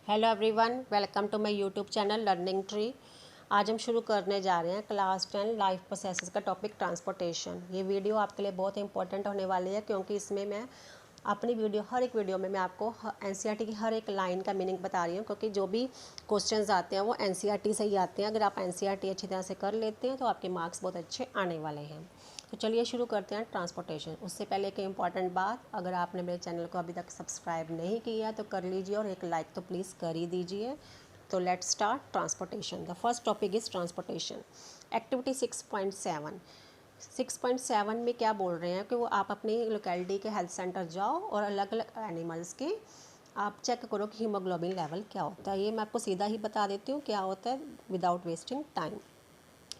Hello everyone, welcome to my YouTube channel learning tree. आज हम शुरू करने जा रहे हैं क्लास 10 लाइफ प्रोसेसेस का टॉपिक ट्रांसपोर्टेशन। ये वीडियो आपके लिए बहुत इंपॉर्टेंट होने वाली है क्योंकि इसमें मैं अपनी हर एक वीडियो में मैं आपको एनसीईआरटी की हर एक लाइन का मीनिंग बता रही हूँ, क्योंकि जो भी क्वेश्चंस आते हैं वो एनसीईआरटी से ही आते हैं। अगर आप एनसीईआरटी अच्छी तरह से कर लेते हैं तो आपके मार्क्स बहुत अच्छे आने वाले हैं। तो चलिए शुरू करते हैं ट्रांसपोर्टेशन। उससे पहले एक इम्पॉर्टेंट बात, अगर आपने मेरे चैनल को अभी तक सब्सक्राइब नहीं किया तो कर लीजिए और एक लाइक तो प्लीज़ कर ही दीजिए। तो let's start transportation. The first topic is transportation. Activity 6.7। 6.7 में क्या बोल रहे हैं कि वो आप अपनी लोकेलिटी के हेल्थ सेंटर जाओ और अलग अलग एनिमल्स के आप चेक करो कि हीमोग्लोबिन लेवल क्या होता है। ये मैं आपको सीधा ही बता देती हूँ क्या होता है without wasting time.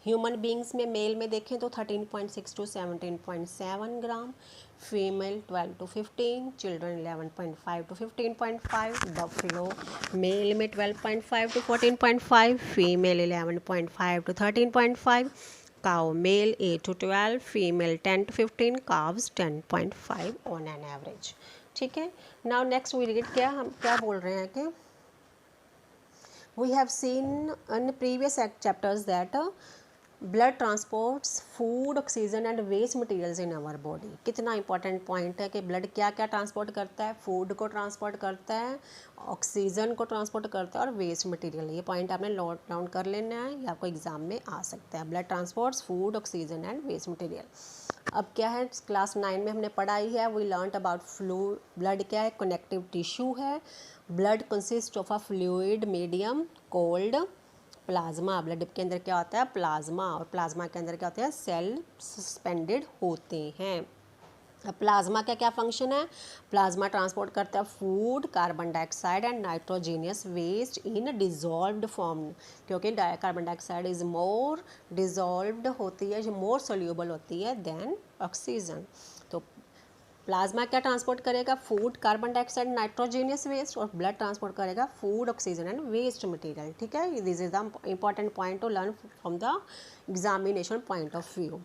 Human beings में मेल में देखें तो 13.6 to 17.7 gram, female 12 to 15, children 11.5 to 15.5, buffalo male में 12.5 to 14.5, female 11.5 to 13.5, cow male 8 to 12, female 10 to 15, calves 10.5 on an average. ठीक है, नाउ नेक्स्ट वी रीड। हम क्या बोल रहे हैं कि we have seen in previous chapters that blood transports food, oxygen and waste materials in our body. कितना important point है कि ब्लड क्या क्या ट्रांसपोर्ट करता है। फूड को ट्रांसपोर्ट करता है, ऑक्सीजन को ट्रांसपोर्ट करता है और वेस्ट मटेरियल। ये पॉइंट आपने नोट डाउन कर लेना है, ये आपको एग्जाम में आ सकता है। Blood transports food, oxygen and waste material. अब क्या है, क्लास 9 में हमने पढ़ाई है, we learn about flu. Blood क्या है, कनेक्टिव टिश्यू है। Blood consist of a fluid medium called plasma. Blood के अंदर क्या होता है, प्लाज्मा, और प्लाज्मा के अंदर क्या होते हैं, सेल सस्पेंडेड होते हैं। अब प्लाज्मा का क्या फंक्शन है, प्लाज्मा ट्रांसपोर्ट करता है food, carbon dioxide and nitrogenous waste in dissolved form, क्योंकि carbon dioxide is more dissolved होती है, जो मोर सोल्यूबल होती है देन ऑक्सीजन। तो प्लाज्मा क्या ट्रांसपोर्ट करेगा, food, carbon dioxide, nitrogenous waste, और ब्लड ट्रांसपोर्ट करेगा food, oxygen and waste material. ठीक है, this is the important point to learn from the examination point of view.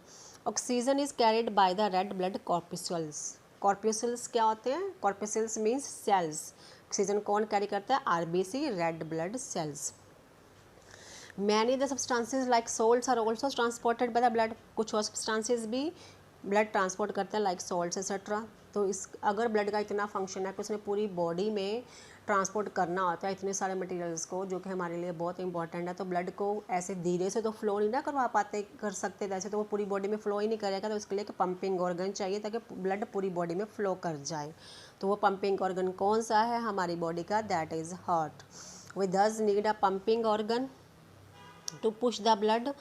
Oxygen is carried by the red blood कॉर्पिस्युल्स। कॉर्पिस्युल्स क्या होते हैं, corpuscles means cells. Oxygen कौन carry करता है, RBC, red blood cells. Many the substances like salts are also transported by the blood. कुछ और substances भी blood transport करते हैं लाइक सॉल्ट्स एक्सेट्रा। तो इस अगर ब्लड का इतना फंक्शन है कि उसने पूरी बॉडी में ट्रांसपोर्ट करना होता है इतने सारे मटेरियल्स को, जो कि हमारे लिए बहुत इंपॉर्टेंट है, तो ब्लड को ऐसे धीरे से तो फ्लो नहीं ना करवा पाते, कर सकते, वैसे तो वो पूरी बॉडी में फ्लो ही नहीं करेगा। तो इसके लिए एक पंपिंग ऑर्गन चाहिए ताकि ब्लड पूरी बॉडी में फ्लो कर जाए। तो वो पंपिंग ऑर्गन कौन सा है हमारी बॉडी का, that is heart. We thus need a pumping organ to push the blood.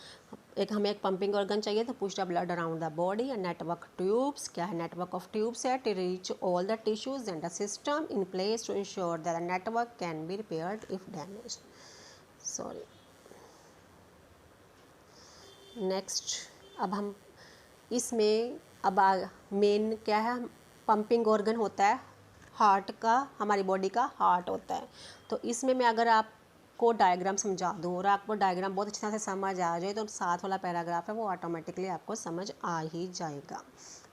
हमें एक पंपिंग ऑर्गन चाहिए to push the blood around the body. And network tubes क्या है, नेटवर्क ऑफ ट्यूब्स है to reach all the tissues and the system in place to ensure that the network can be repaired if damage. Sorry, next. अब हम इसमें अब main क्या है, pumping organ होता है हार्ट का, हमारी बॉडी का हार्ट होता है। तो इसमें मैं अगर आपको डायग्राम समझा दूँ और आपको डायग्राम बहुत अच्छी तरह से समझ आ जाए तो साथ वाला पैराग्राफ है वो ऑटोमेटिकली आपको समझ आ ही जाएगा।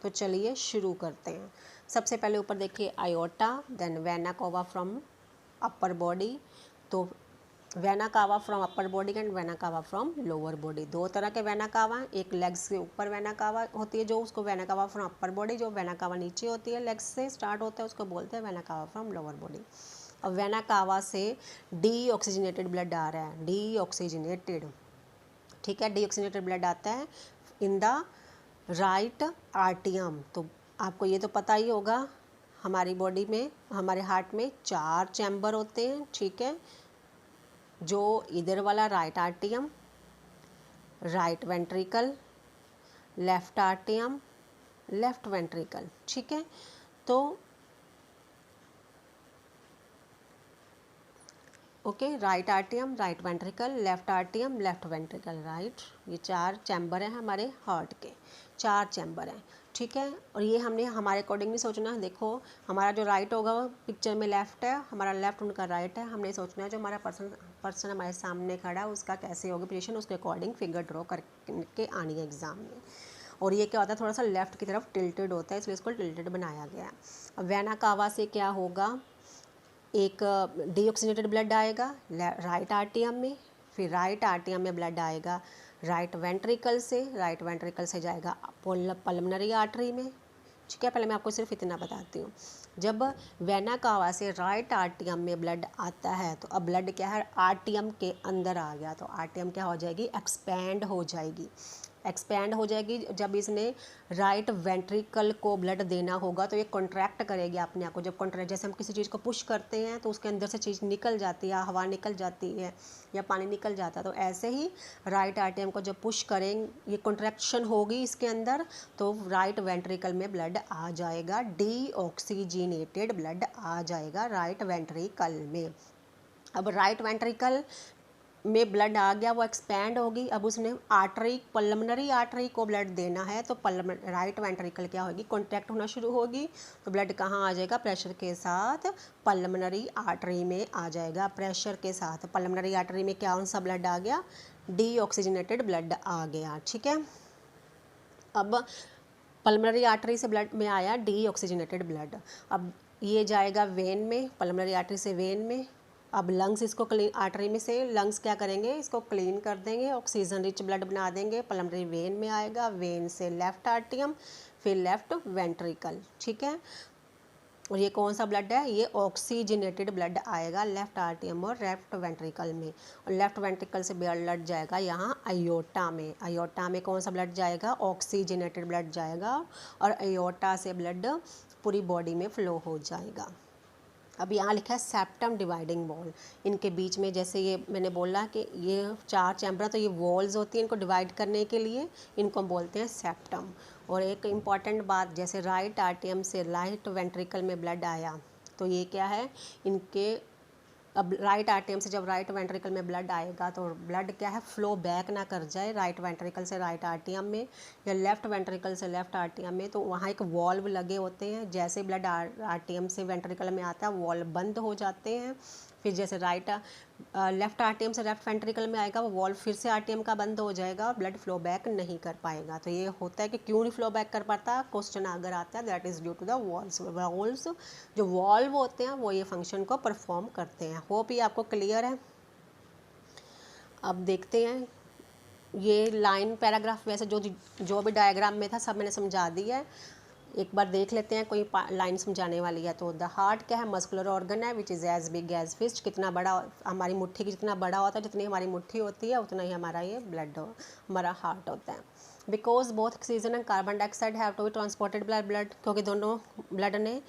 तो चलिए शुरू करते हैं। सबसे पहले ऊपर देखिए aorta, then vena cava from upper body. तो vena cava from upper body and vena cava from lower body. दो तरह के वेना कावा, एक लेग्स के ऊपर वेना कावा होती है जो उसको vena cava from upper body, जो वेना कावा नीचे होती है लेग्स से स्टार्ट होता है उसको बोलते हैं vena cava from lower body. अब वेना कावा से डी ऑक्सीजनेटेड ब्लड आ रहा है, डी ऑक्सीजनेटेड, ठीक है, डी ऑक्सीजनेटेड ब्लड आता है इन द राइट आर्टियम। तो आपको ये तो पता ही होगा, हमारी बॉडी में, हमारे हार्ट में 4 चैम्बर होते हैं, ठीक है, जो इधर वाला right आर्टियम, right ventricle, left आर्टियम, left ventricle, ठीक है। तो okay, right आर्टियम, right ventricle, left आर्टियम, left ventricle, right, ये 4 चैम्बर हैं हमारे हार्ट के, 4 चैम्बर हैं, ठीक है। और ये हमने हमारे अकॉर्डिंग नहीं सोचना है। देखो हमारा जो राइट होगा वो पिक्चर में लेफ्ट है, हमारा लेफ्ट उनका राइट है। हमने सोचना है जो हमारा पर्सन हमारे सामने खड़ा है उसका कैसे होगी पोजीशन, उसके अकॉर्डिंग फिगर ड्रॉ करके आनी है एग्जाम में। और ये क्या होता है, थोड़ा सा लेफ्ट की तरफ टिल्टेड होता है, इसलिए इसको टिल्टेड बनाया गया है। अब वेना कावा से क्या होगा, एक डीऑक्सीजनेटेड ब्लड आएगा राइट आर्टियम में, फिर राइट आर्टियम में ब्लड आएगा राइट वेंट्रिकल से जाएगा पल्मोनरी आर्टरी में। ठीक है, पहले मैं आपको सिर्फ इतना बताती हूँ। जब वेना कावा से राइट आर्टियम में ब्लड आता है तो अब ब्लड क्या है, आर्टियम के अंदर आ गया, तो आर्टियम क्या हो जाएगी, एक्सपैंड हो जाएगी। जब इसने राइट वेंट्रिकल को ब्लड देना होगा तो ये कॉन्ट्रैक्ट करेगी अपने आप को। जब कॉन्ट्रैक्ट, जैसे हम किसी चीज़ को पुश करते हैं तो उसके अंदर से चीज़ निकल जाती है, हवा निकल जाती है या पानी निकल जाता है, तो ऐसे ही राइट आर्टियम को जब पुश करेंगे, ये कॉन्ट्रैक्शन होगी इसके अंदर, तो राइट वेंट्रिकल में ब्लड आ जाएगा, डीऑक्सीजनेटेड ब्लड आ जाएगा राइट वेंट्रिकल में। अब राइट वेंट्रिकल में ब्लड आ गया, वो एक्सपैंड होगी। अब उसने पल्मोनरी आर्टरी को ब्लड देना है तो राइट वेंट्रिकल क्या होगी, कॉन्ट्रैक्ट होना शुरू होगी, तो ब्लड कहाँ आ जाएगा, प्रेशर के साथ पल्मोनरी आर्टरी में आ जाएगा। प्रेशर के साथ पल्मोनरी आर्टरी में क्या सा ब्लड आ गया, डीऑक्सीजनेटेड ब्लड आ गया। ठीक है, अब पल्मोनरी आर्टरी से ब्लड में आया डीऑक्सीजनेटेड ब्लड, अब ये जाएगा वेन में, पल्मोनरी आर्टरी से वेन में। अब लंग्स इसको क्लीन, आर्टरी में से लंग्स क्या करेंगे, इसको क्लीन कर देंगे, ऑक्सीजन रिच ब्लड बना देंगे, पल्मोनरी वेन में आएगा, वेन से लेफ्ट आर्टियम, फिर लेफ्ट वेंट्रिकल। ठीक है, और ये कौन सा ब्लड है, ये ऑक्सीजनेटेड ब्लड आएगा लेफ्ट आर्टियम और लेफ्ट वेंट्रिकल में। और लेफ्ट वेंट्रिकल से ब्लड जाएगा यहाँ अयोटा में, अयोटा में कौन सा ब्लड जाएगा, ऑक्सीजनेटेड ब्लड जाएगा, और अयोटा से ब्लड पूरी बॉडी में फ्लो हो जाएगा। अब यहाँ लिखा है सेप्टम डिवाइडिंग वॉल, इनके बीच में, जैसे ये मैंने बोला कि ये 4 चैम्बर, तो ये वॉल्स होती हैं, इनको डिवाइड करने के लिए इनको हम बोलते हैं सेप्टम। और एक इम्पॉर्टेंट बात, जैसे राइट आर्टियम से राइट वेंट्रिकल में ब्लड आया तो ये क्या है, इनके अब राइट आर्टियम से जब राइट वेंट्रिकल में ब्लड आएगा तो ब्लड क्या है, फ्लो बैक ना कर जाए राइट वेंट्रिकल से राइट आर्टियम में या लेफ्ट वेंट्रिकल से लेफ्ट आर्टियम में, तो वहाँ एक वॉल्व लगे होते हैं। जैसे ब्लड आर्टियम से वेंट्रिकल में आता है वॉल्व बंद हो जाते हैं, फिर जैसे लेफ्ट आर्टियम से लेफ्ट वेंट्रिकल में आएगा वो वॉल्व फिर से आर्टियम का बंद हो जाएगा और ब्लड फ्लो बैक नहीं कर पाएगा। तो ये होता है कि क्यों नहीं फ्लो बैक कर पाता, क्वेश्चन अगर आता है, that is due to the valves. जो वॉल्व होते हैं वो ये फंक्शन को परफॉर्म करते हैं। होप ये आपको क्लियर है। अब देखते हैं ये लाइन पैराग्राफ, वैसे जो भी डायग्राम में था सब मैंने समझा दिया है, एक बार देख लेते हैं कोई लाइन समझाने वाली है। तो द हार्ट क्या है, मस्कुलर ऑर्गन है which is as big as fist, कितना बड़ा, हमारी मुट्ठी की जितना बड़ा होता है, जितनी हमारी मुट्ठी होती है उतना ही हमारा ये ब्लड हमारा हार्ट होता है। Because both oxygen and carbon dioxide have to be transported by blood, क्योंकि दोनों ब्लड ने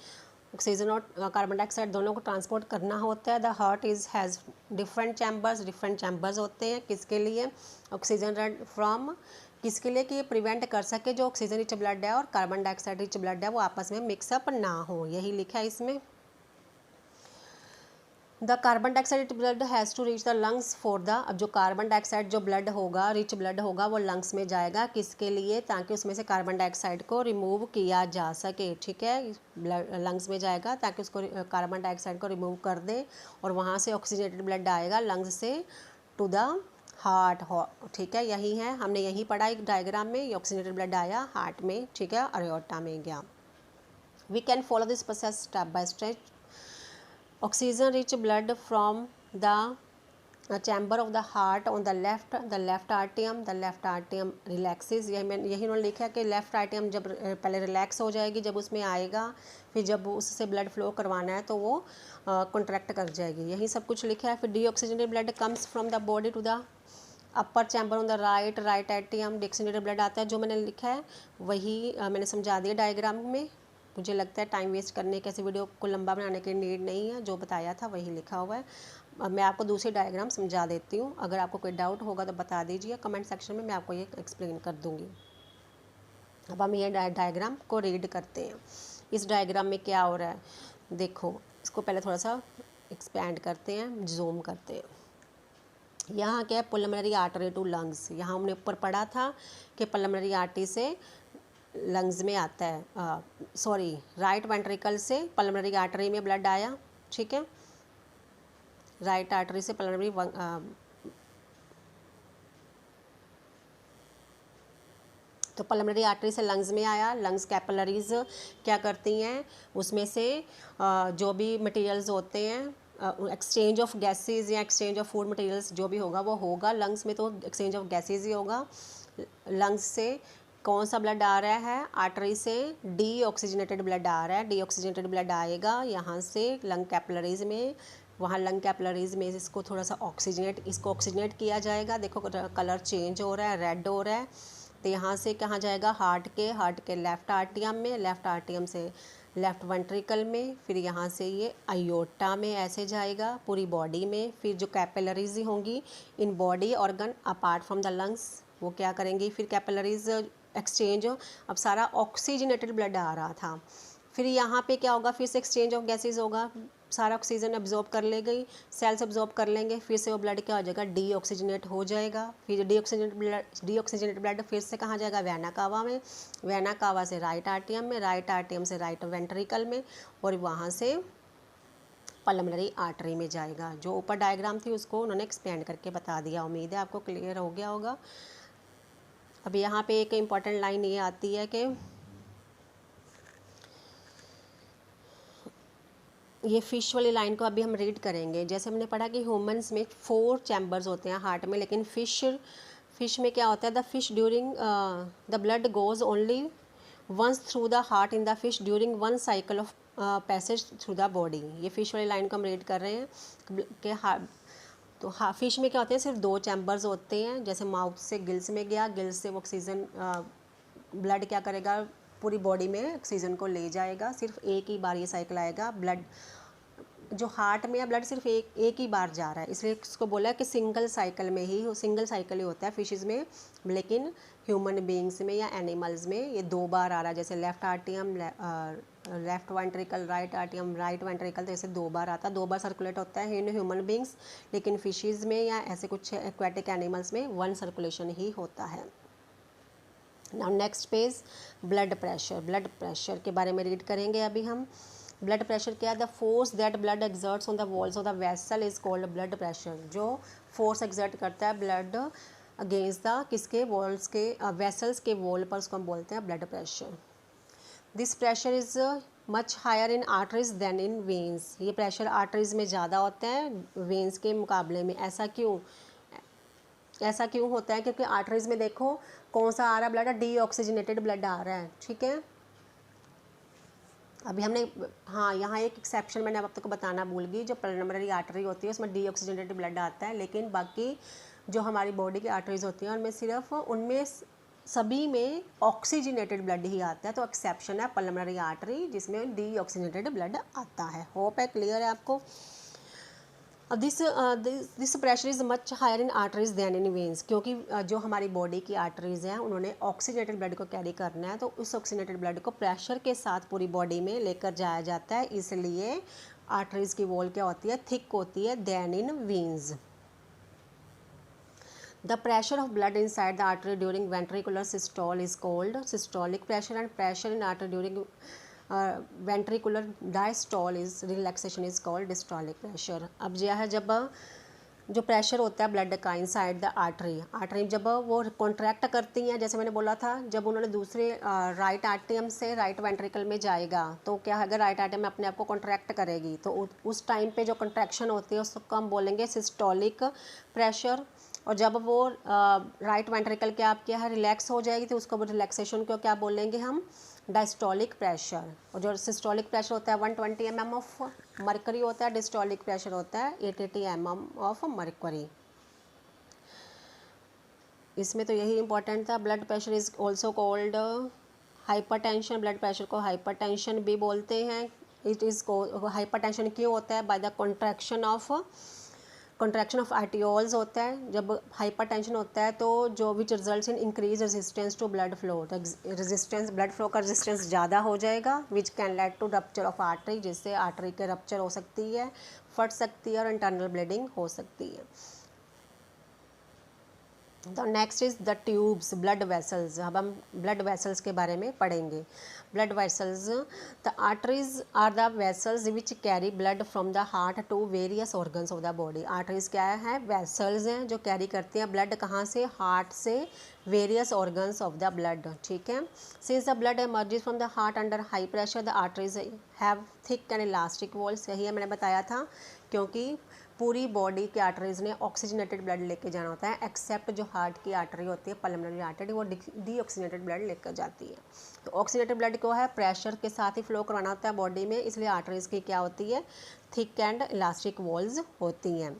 ऑक्सीजन और कार्बन डाइऑक्साइड दोनों को ट्रांसपोर्ट करना होता है। The heart has different chambers होते हैं, किसके लिए, ऑक्सीजन फ्रॉम, किसके लिए, कि ये प्रिवेंट कर सके जो ऑक्सीजन रिच ब्लड है और कार्बन डाइऑक्साइड रिच ब्लड है वो आपस में मिक्सअप ना हो, यही लिखा है इसमें। The carbon dioxide rich blood has to reach the lungs for the, अब जो कार्बन डाइऑक्साइड जो ब्लड होगा, रिच ब्लड होगा, वो लंग्स में जाएगा, किसके लिए, ताकि उसमें से कार्बन डाइऑक्साइड को रिमूव किया जा सके। ठीक है, लंग्स में जाएगा ताकि उसको कार्बन डाइऑक्साइड को रिमूव कर दे, और वहाँ से ऑक्सीजनेटेड ब्लड आएगा लंग्स से टू द हार्ट। ठीक है, यही है, हमने यही पढ़ा एक डायग्राम में, ये ऑक्सीजनेटेड ब्लड आया हार्ट में, ठीक है, अयोटा में गया। We can follow this process step by step. Oxygen rich blood from the chamber of the heart on the left आर्टियम रिलैक्सेस, यही उन्होंने लिखा है कि लेफ्ट आर्टियम जब पहले रिलैक्स हो जाएगी, जब उसमें आएगा, फिर जब उससे ब्लड फ्लो करवाना है तो वो कॉन्ट्रैक्ट कर जाएगी, यही सब कुछ लिखा है। फिर deoxygenated blood comes from the body to the upper chamber on the right आर्टियम, डीऑक्सीजनेटेड ब्लड आता है, जो मैंने लिखा है वही मैंने समझा दिया डायग्राम में। मुझे लगता है टाइम वेस्ट करने के, ऐसे वीडियो को लंबा बनाने की नीड नहीं है, जो बताया था वही लिखा हुआ है। अब मैं आपको दूसरी डायग्राम समझा देती हूँ, अगर आपको कोई डाउट होगा तो बता दीजिए कमेंट सेक्शन में, मैं आपको ये एक्सप्लेन कर दूँगी। अब हम ये डायग्राम को रीड करते हैं। इस डायग्राम में क्या हो रहा है, देखो, इसको पहले थोड़ा सा एक्सपैंड करते हैं, जूम करते हैं। यहाँ क्या है, पल्मोनरी आर्टरी टू लंग्स, यहाँ हमने ऊपर पढ़ा था कि पल्मोनरी आर्टरी से लंग्स में आता है, सॉरी, राइट वेंट्रिकल से पल्मोनरी आर्टरी में ब्लड आया। ठीक है, राइट आर्टरी से तो पल्मोनरी आर्टरी से लंग्स में आया। लंग्स कैपिलरीज क्या करती हैं, उसमें से जो भी मटेरियल्स होते हैं, एक्सचेंज ऑफ गैसेज या एक्सचेंज ऑफ फूड मटेरियल्स जो भी होगा वो होगा लंग्स में, तो एक्सचेंज ऑफ गैसेज ही होगा। लंग्स से कौन सा ब्लड आ रहा है, आर्टरी से डी ऑक्सीजनेटेड ब्लड आ रहा है। डी ऑक्सीजनेटेड ब्लड आएगा यहाँ से लंग कैपिलरीज में, वहाँ लंग कैपिलरीज में इसको थोड़ा सा इसको ऑक्सीजनेट किया जाएगा। देखो कलर चेंज हो रहा है, रेड हो रहा है। तो यहाँ से कहाँ जाएगा, हार्ट के लेफ़्ट आर्टियम में, लेफ़्ट आर्टियम से लेफ़्ट वेंट्रिकल में, फिर यहाँ से ये अयोटा में ऐसे जाएगा पूरी बॉडी में। फिर जो कैपिलरीज होंगी in body organ apart from the lungs, वो क्या करेंगी, फिर कैपिलरीज एक्सचेंज, अब सारा ऑक्सीजनेटेड ब्लड आ रहा था, फिर यहाँ पे क्या होगा, फिर से एक्सचेंज ऑफ गैसेज होगा, सारा ऑक्सीजन अब्जॉर्ब कर ले गई, सेल्स अब्जॉर्ब कर लेंगे, फिर से वो ब्लड क्या हो जाएगा, डी ऑक्सीजनेट हो जाएगा। फिर डी ऑक्सीजनेट ब्लड फिर से कहाँ जाएगा, वेना कावा में, वेना कावा से राइट आर्टियम में, राइट आर्टियम से राइट वेंट्रिकल में, और वहाँ से पल्मोनरी आर्टरी में जाएगा। जो ऊपर डायग्राम थी उसको उन्होंने एक्सपेंड करके बता दिया, उम्मीद है आपको क्लियर हो गया होगा। अब यहाँ पे एक इम्पॉर्टेंट लाइन ये आती है कि ये फिश वाली लाइन को अभी हम रीड करेंगे। जैसे हमने पढ़ा कि ह्यूमंस में 4 चैम्बर्स होते हैं हार्ट में, लेकिन फिश में क्या होता है, the fish during the blood goes only once through the heart in the fish during one cycle of passage through the body. ये फिश वाली लाइन को हम रीड कर रहे हैं कि तो फिश में क्या होते हैं, सिर्फ 2 चैम्बर्स होते हैं। जैसे माउथ से गिल्स में गया, गिल्स से ऑक्सीजन ब्लड क्या करेगा, पूरी बॉडी में ऑक्सीजन को ले जाएगा। सिर्फ एक ही बार ये साइकिल आएगा, ब्लड जो हार्ट में है ब्लड सिर्फ एक ही बार जा रहा है, इसलिए इसको बोला है कि सिंगल साइकिल ही होता है फिशेस में। लेकिन ह्यूमन बीइंग्स में या एनिमल्स में ये 2 बार आ रहा है। जैसे left आर्टियम left ventricle, right आर्टियम right ventricle, तो ऐसे 2 बार आता है, 2 बार सर्कुलेट होता है इन ह्यूमन बीइंग्स। लेकिन फिशेस में या ऐसे कुछ एक्वेटिक एनिमल्स में 1 सर्कुलेशन ही होता है। Now next page, blood pressure के बारे में रीड करेंगे अभी हम। ब्लड प्रेशर क्या है, the force that blood exerts on the walls of the vessel is called blood pressure. जो फोर्स एक्सर्ट करता है ब्लड अगेंस्ट द किसके वॉल्स के, वेसल्स के वॉल पर, उसको हम बोलते हैं blood pressure. This pressure is much higher in arteries than in veins. ये प्रेशर आर्टरीज में ज़्यादा होता है वेन्स के मुकाबले में। ऐसा क्यों होता है, क्योंकि आर्टरीज में देखो कौन सा आ रहा है ब्लड, डी ऑक्सीजनेटेड ब्लड आ रहा है, ठीक है। अभी हमने यहाँ एक एक्सेप्शन मैंने अब तक बताना भूल गई, जो पल्मोनरी आर्टरी होती है उसमें डी ऑक्सीजनेटेड ब्लड आता है, लेकिन बाकी जो हमारी बॉडी की आर्टरीज होती हैं उनमें सभी में ऑक्सीजनेटेड ब्लड ही आता है। तो एक्सेप्शन है पल्मोनरी आर्टरी जिसमें डी ऑक्सीजनेटेड ब्लड आता है। होप है क्लियर है आपको। This pressure is much higher in arteries than in veins, क्योंकि जो हमारी बॉडी की आर्टरीज हैं उन्होंने ऑक्सीजनेटेड ब्लड को कैरी करना है, तो उस ऑक्सीजनेटेड ब्लड को प्रेशर के साथ पूरी बॉडी में लेकर जाया जाता है, इसलिए आर्टरीज की वॉल क्या होती है, थिक होती है than in veins. The pressure of blood inside the artery during ventricular systole is called systolic pressure, and pressure in artery during ventricular diastole is relaxation is called diastolic pressure. अब यह है जब जो pressure होता है blood का inside the artery जब वो कॉन्ट्रैक्ट करती हैं, जैसे मैंने बोला था जब उन्होंने दूसरे राइट आर्टियम से राइट वेंट्रिकल में जाएगा तो क्या है, अगर राइट आर्टियम अपने आप को कॉन्ट्रैक्ट करेगी तो उस टाइम पे जो कॉन्ट्रैक्शन होती है उसको हम बोलेंगे सिस्टोलिक प्रेशर। और जब वो राइट वेंट्रिकल क्या है रिलैक्स हो जाएगी तो उसको रिलैक्सेशन को क्या बोलेंगे हम, डायस्टोलिक प्रेशर। और जो सिस्टोलिक प्रेशर होता है 120 mm ऑफ मरकरी होता है, डिस्टोलिक प्रेशर होता है 880 mm ऑफ मरकरी। इसमें तो यही इंपॉर्टेंट था। Blood pressure is also called hypertension, blood pressure को हाइपरटेंशन भी बोलते हैं। इट इज़ हाइपरटेंशन क्यों होता है, by the contraction of arterioles होता है। जब हाइपरटेंशन होता है तो जो which results in increase resistance to blood flow, resistance blood flow का रेजिस्टेंस ज़्यादा हो जाएगा, which can lead to rupture of artery, जिससे आर्टरी के रप्चर हो सकती है, फट सकती है और इंटरनल ब्लीडिंग हो सकती है। तो next is the tubes blood vessels. अब हम ब्लड वेसल्स के बारे में पढ़ेंगे। Blood vessels, the arteries are the vessels which carry blood from the heart to various organs of the body. Arteries क्या है? वेसल्स हैं जो कैरी करती हैं ब्लड कहाँ से? हार्ट से various organs of the blood. ठीक है। Since the blood emerges from the heart under high pressure, the arteries have thick and elastic walls. यही मैंने बताया था, क्योंकि पूरी बॉडी के आर्टरीज ने ऑक्सीजनेटेड ब्लड लेके जाना होता है, एक्सेप्ट जो हार्ट की आर्टरी होती है पल्मोनरी आर्टरी, वो डीऑक्सीजनेटेड ब्लड लेकर जाती है। तो ऑक्सीजनेटेड ब्लड को है प्रेशर के साथ ही फ्लो करवाना होता है बॉडी में, इसलिए आर्टरीज की क्या होती है? थिक एंड इलास्टिक वॉल्स होती हैं।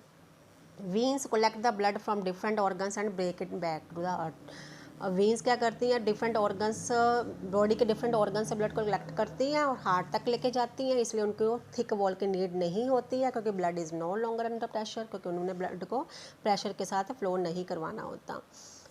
Veins collect the blood from different organs and break it back to the heart. Veins क्या करती हैं? डिफरेंट ऑर्गन्स, बॉडी के डिफरेंट ऑर्गन से ब्लड को कलेक्ट करती हैं और हार्ट तक लेके जाती हैं, इसलिए उनको थिक वॉल की नीड नहीं होती है, क्योंकि blood is no longer under pressure, क्योंकि उन्होंने ब्लड को प्रेशर के साथ फ्लो नहीं करवाना होता।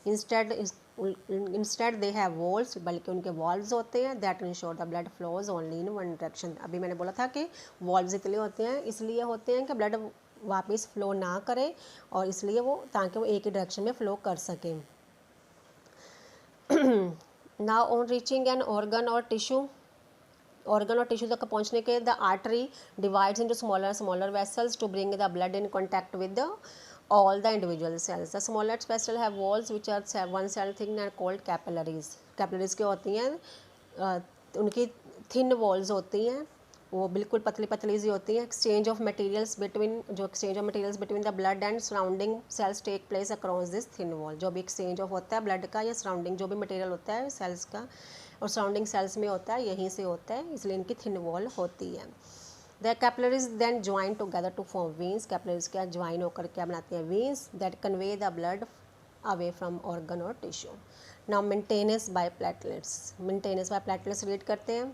इंस्टेड दे हैव वॉल्स, बल्कि उनके वॉल्व्स होते हैं that ensure the blood flows only in one direction. अभी मैंने बोला था कि वॉल्व्स इसलिए होते हैं, इसलिए होते हैं कि ब्लड वापस फ्लो ना करे, और इसलिए वो, ताकि वो एक ही डायरेक्शन में फ्लो कर सकें। Now on reaching an organ और टिश्यू तक पहुंचने के, the artery divides into smaller vessels to bring the blood in contact with all the individual cells. The smallest vessel have walls which are one cell thin and called capillaries. Capillaries क्या होती हैं? उनकी thin walls होती हैं, वो बिल्कुल पतली पतली सी होती हैं। Exchange of materials between the blood and surrounding cells take place across this thin wall. जो भी एक्सचेंज ऑफ होता है ब्लड का या सराउंडिंग जो भी मटेरियल होता है सेल्स का और सराउंडिंग सेल्स में होता है, यहीं से होता है, इसलिए इनकी थिन वॉल होती है। The capillaries then join together to form veins. Capillaries क्या ज्वाइन होकर क्या बनाती हैं? Veins that convey the blood away from organ और tissue. Now maintenance by platelets. Maintenance by platelets read करते हैं।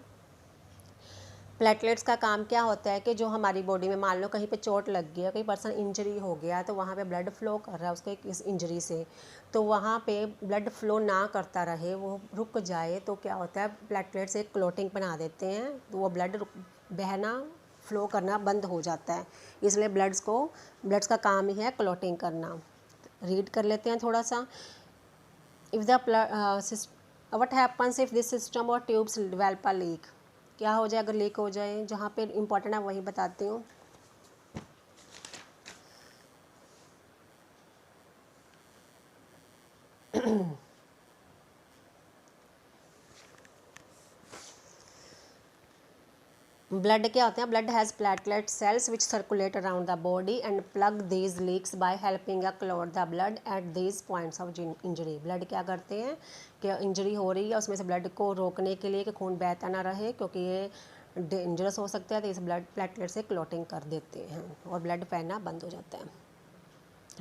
प्लेटलेट्स का काम क्या होता है कि जो हमारी बॉडी में, मान लो कहीं पे चोट लग गया, कहीं पर्सन इंजरी हो गया, तो वहाँ पे ब्लड फ्लो कर रहा है उसके इस इंजरी से, तो वहाँ पे ब्लड फ्लो ना करता रहे, वो रुक जाए, तो क्या होता है? प्लेटलेट्स एक क्लोटिंग बना देते हैं, तो वो ब्लड बहना, फ्लो करना बंद हो जाता है। इसलिए ब्लड्स का काम ही है क्लोटिंग करना। रीड कर लेते हैं थोड़ा सा। If the what happens if this system और ट्यूब्स डेवलप अ लीक। क्या हो जाए अगर लीक हो जाए? जहाँ पे इम्पोर्टेंट है वही बताती हूँ। ब्लड क्या होते हैं? Blood has platelet cells which circulate around the body and plug these leaks by helping a clot the blood at these points of injury. Blood क्या करते हैं कि इंजरी हो रही है उसमें से ब्लड को रोकने के लिए कि खून बहता ना रहे, क्योंकि ये डेंजरस हो सकता है, तो इस ब्लड प्लेटलेट से क्लॉटिंग कर देते हैं और ब्लड बहना बंद हो जाता है।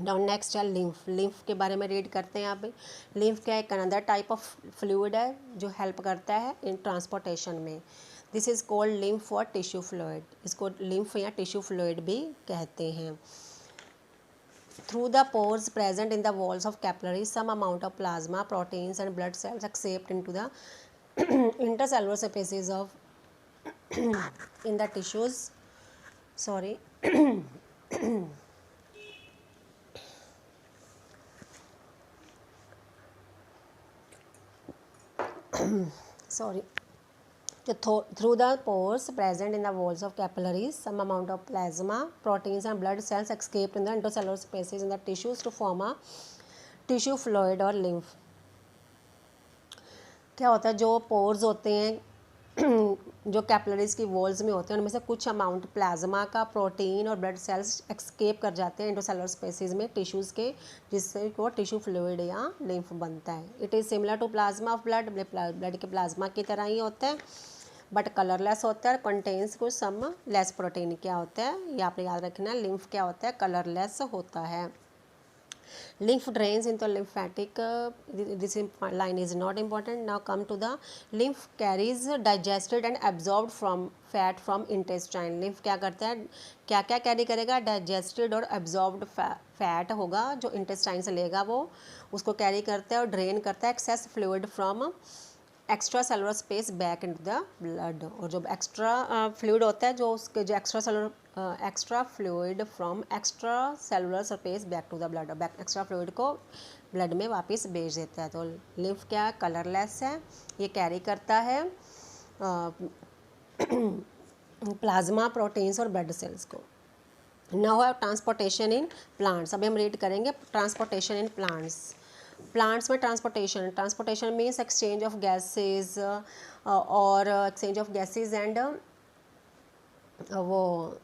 नाउ नेक्स्ट है लिम्फ। लिम्फ के बारे में रीड करते हैं आप। लिम्फ क्या है? एक अनदर टाइप ऑफ फ्लूइड है जो हेल्प करता है इन ट्रांसपोर्टेशन में। दिस इज़ कॉल्ड लिम्फ और टिश्यू फ्लूइड। इसको लिम्फ या टिश्यू फ्लूइड भी कहते हैं। Through the pores present in the walls of capillaries some amount of plasma, proteins and blood cells except into the intercellular spaces of in the tissues. Sorry sorry through the pores present in the walls of capillaries some amount of plasma, proteins and blood cells escaped in the intercellular spaces in the tissues to form a tissue fluid or lymph. क्या होता है? जो pores होते हैं जो capillaries की walls में होते हैं, उनमें से कुछ अमाउंट प्लाज्मा का, प्रोटीन और ब्लड सेल्स एक्सकेप कर जाते हैं इंटरसेलुलर स्पेसेस में टिश्यूज़ के, जिससे वो टिश्यू फ्लूइड या लिम्फ बनता है। It is similar to plasma of blood. Blood के प्लाज्मा की तरह ही होता है, बट कलरलेस होता है, कंटेन्स कुछ सम लेस प्रोटीन। क्या होता है ये आप याद रखना। लिम्फ क्या होता है? कलरलेस होता है। Lymph drains into lymphatic. This line is not important. Now come to the lymph carries digested and absorbed from fat from intestine. Lymph क्या करता है? क्या क्या कैरी करेगा? डाइजेस्टेड और एब्जॉर्ब्ड फैट होगा जो इंटेस्टाइन से लेगा, वो उसको कैरी करता है और ड्रेन करता है excess fluid from extra cellular space back into the blood. और जो एक्स्ट्रा फ्लूइड होता है, जो उसके जो extra fluid from extra cellular space back to the blood, extra fluid को ब्लड में वापस भेज देता है। तो लिम्फ क्या है, कलरलेस है, ये कैरी करता है प्लाज्मा, प्रोटीन्स और ब्लड सेल्स को। नाउ है ट्रांसपोर्टेशन इन प्लांट्स। अभी हम रीड करेंगे ट्रांसपोर्टेशन इन प्लांट्स। प्लांट्स में transportation means exchange of gases और एक्सचेंज ऑफ गैसेज एंड वो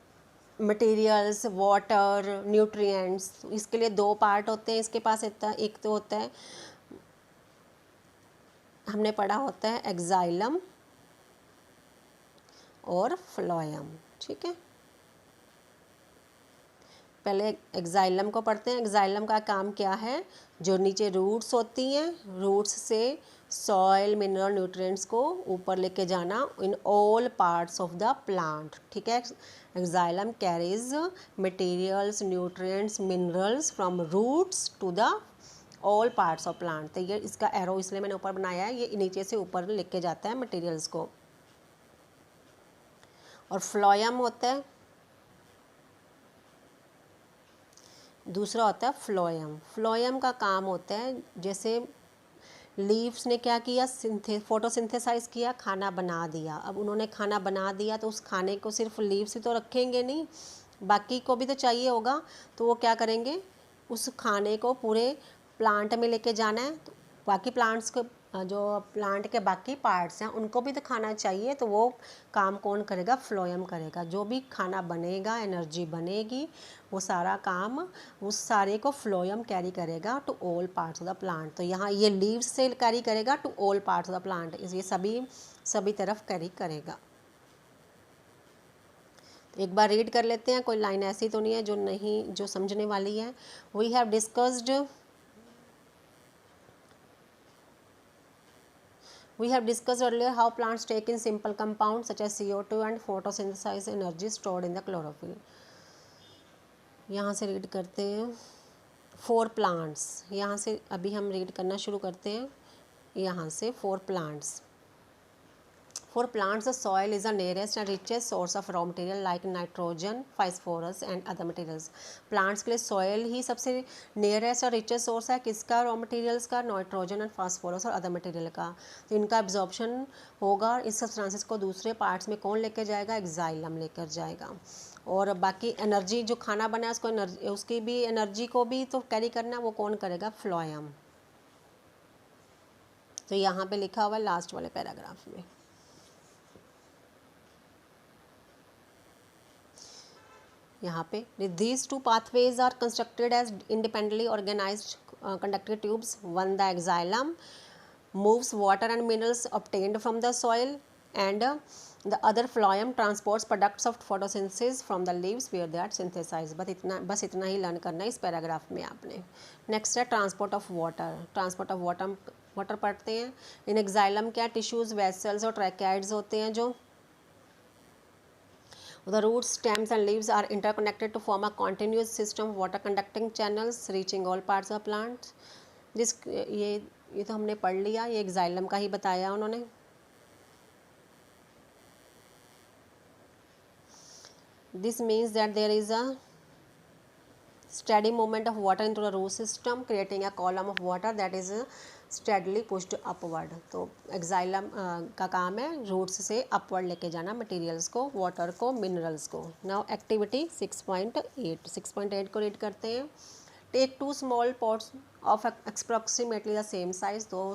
मटेरियल्स, वाटर, न्यूट्रिएंट्स। इसके लिए दो पार्ट होते हैं इसके पास। इतना एक तो होता है, हमने पढ़ा होता है एक्साइलम और फ्लोएम, ठीक है। पहले एक्साइलम को पढ़ते हैं। एक्साइलम का काम क्या है, जो नीचे रूट्स होती हैं, रूट्स से सॉइल, मिनरल, न्यूट्रिएंट्स को ऊपर लेके जाना in all parts of the plant, ठीक है। Xylem carries materials, nutrients, minerals from roots to the all parts of plant. तो ये इसका एरो इसलिए मैंने ऊपर बनाया है, ये नीचे से ऊपर लेके जाता है मटेरियल्स को। और फ्लोएम होता है, दूसरा होता है फ्लोएम। फ्लोएम का काम होता है, जैसे लीव्स ने क्या किया, फोटोसिंथेसाइज किया, खाना बना दिया। अब उन्होंने खाना बना दिया तो उस खाने को सिर्फ लीव्स ही तो रखेंगे नहीं, बाकी को भी तो चाहिए होगा। तो वो क्या करेंगे, उस खाने को पूरे प्लांट में लेके जाना है। तो बाकी प्लांट्स को, जो प्लांट के बाकी पार्ट्स हैं, उनको भी तो खाना चाहिए। तो वो काम कौन करेगा, फ्लोएम करेगा। जो भी खाना बनेगा, एनर्जी बनेगी, वो सारा काम उस सारे को फ्लोएम कैरी करेगा to all parts of the plant. तो यहाँ ये लीव्स से कैरी करेगा to all parts of the plant, ये सभी तरफ कैरी करेगा। तो एक बार रीड कर लेते हैं, कोई लाइन ऐसी तो नहीं है जो समझने वाली है। We have discussed earlier how plants take in simple compounds such as CO2 and photosynthesize energy stored in the chlorophyll. यहाँ से रीड करते हैं, 4 plants। यहाँ से अभी हम रीड करना शुरू करते हैं। यहाँ से 4 plants। For plants, the soil is the nearest and richest source of raw material like nitrogen, phosphorus and other materials. Plants के लिए soil ही सबसे nearest और richest source है किसका, raw materials का, नाइट्रोजन और फास्फोरस और other material का। तो इनका absorption होगा, इस substances को दूसरे parts में कौन लेकर जाएगा, एक्साइलम लेकर जाएगा। और बाकी एनर्जी, जो खाना बना है उसको उसकी भी एनर्जी को भी तो कैरी करना, वो कौन करेगा, फ्लोएम। तो यहाँ पे लिखा हुआ है लास्ट वाले पैराग्राफ में। यहाँ पे these two pathways are constructed as independently organized conductive tubes. One, the exilum moves water and minerals obtained from the soil, and the other phloem transports products of photosynthesis from the leaves where they are synthesized. बस इतना ही learn करना है इस paragraph में आपने। Next है transport of water. Transport of water पढ़ते हैं। इन एक्साइलम क्या, टिश्यूज़, वेसल्स और ट्रैकेइड्स होते हैं जो the roots, stems and leaves are interconnected to form a continuous system of water conducting channels reaching all parts of the plant. ये तो हमने पढ़ लिया, ये एक्साइलम का ही बताया उन्होंने। This means that there is a steady movement of water into the root system, creating a column of water that is steadily pushed upward. तो एक्साइलम का काम है रूट्स से अपवर्ड लेके जाना मटेरियल्स को, वाटर को, मिनरल्स को। नाउ एक्टिविटी 6.8 को रीड करते हैं। Take 2 small pots of approximately the same size. दो